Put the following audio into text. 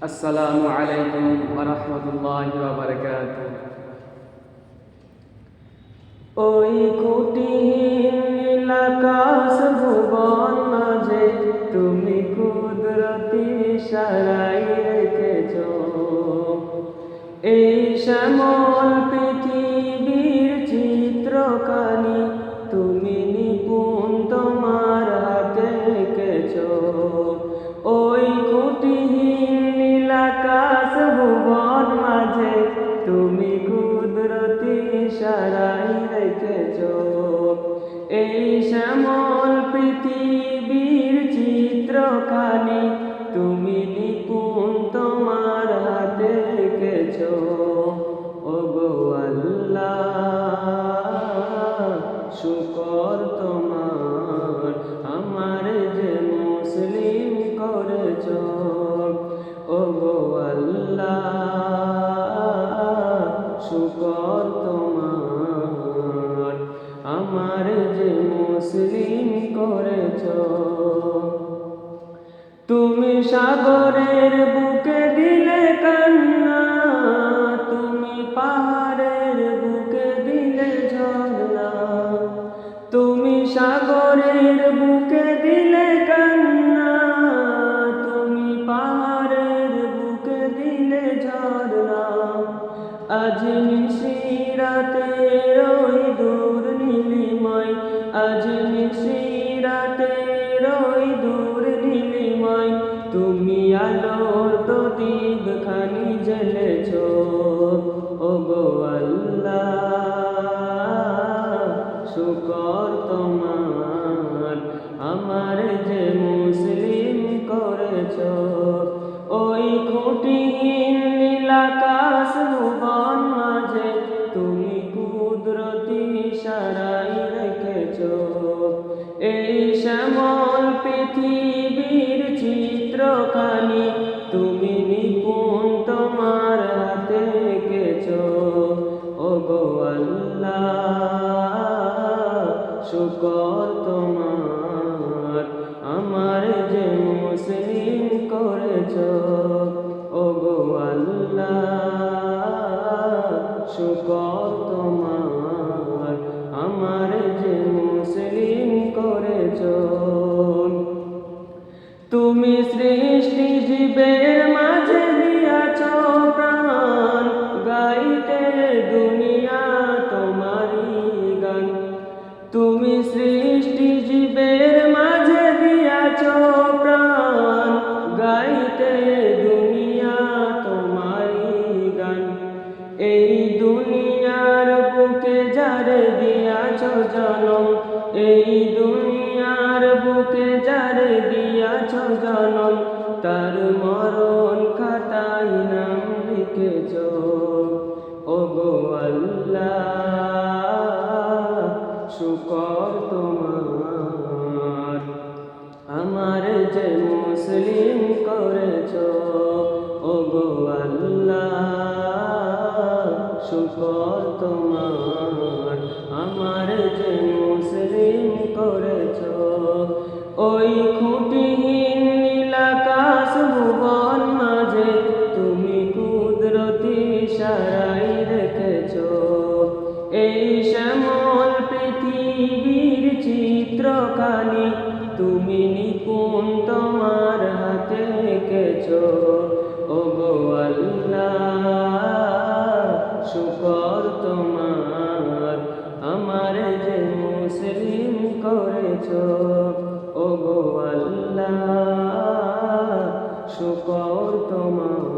আসসালামু আলাইকুম ওয়া রাহমাতুল্লাহি ওয়া বারাকাতুহু। ওই কুটিহীন নীল আকাশ ভুবন মাঝে তুমি কুদরতি ইশারায় রেখেছো। এই শ্যামল পৃথিবীর চিত্রখানি তুমি নিপুণ তোমার হাতে এঁকেছো। ওই কুটিহীন নীল আকাশ ভুবন মাঝে তুমি কুদরতি ইশারায় রেখেছো। এই শ্যামল পৃথিবীর চিত্রখানি তুমি নিপুণ তোমার হাতে এঁকেছো। ওগো আল্লাহ শুকর তোমার, আমার যে মুসলিম করেছো। ওগো আল্লাহ শুকর তোমার, আমার যে মুসলিম করেছো। তুমি সাগরের বুকে দিলে কান্না, তুমি পাহাড়ের বুকে দিলে ঝর্ণা। তুমি সাগরের বুকে দিলে কান্না, তুমি পাহাড়ের বুকে দিলে ঝর্ণা। আজ নিশিরাতের ওই দূর নীলিমায়, আজ নিশিরাতের ওই দূর নীলিমায় তুমি আলোর প্রদীপ খানি জ্বেলেছো। ওগো আল্লাহ শুকর তোমার, আমার যে মুসলিম করেছো। ওই খুঁটিহীন নীল আকাশ ভুবন মাঝে তুমি কুদরতি ইশারায় রেখেছো। এই শ্যামল পৃথিবীর চিত্রখানি তুমি নিপুণ তোমার হাতে এঁকেছো। ওগো আল্লাহ শুকর তোমার, আমার যে মুসলিম করেছো। ওগো আল্লাহ শুকর তোমার, আমার যে মুসলিম করেছো। তুমি সৃষ্টি জীবের মাঝে দিয়াছো প্রাণ, গাইতে দুনিয়া তোমারই গান। তুমি সৃষ্টি জীবের মাঝে দিয়াছো প্রাণ, গাইতে দুনিয়া তোমারই গান। এই দুনিয়ার বুকে যারে দিয়াছো জনম, এই দুনিয়ার বুকে যারে দিয়াছো জনম, তার মরণ খাতায় নাম লিখেছো। ওগো আল্লাহ শুকর তোমার, আমার যে মুসলিম করেছো। ওগো আল্লাহ শুকর তোমার, আমার যে মুসলিম করেছো। ওই খুঁটিহীন নীল আকাশ ভুবন মাঝে তুমি কুদরতি ইশারায় রেখেছো। এই শ্যামল পৃথিবীর চিত্রখানি তুমি নিপুণ তোমার হাতে এঁকেছো। ওগো আল্লাহ শুকর তোমার, আমার যে মুসলিম করেছো। ওগো আল্লাহ শুকর তোমার।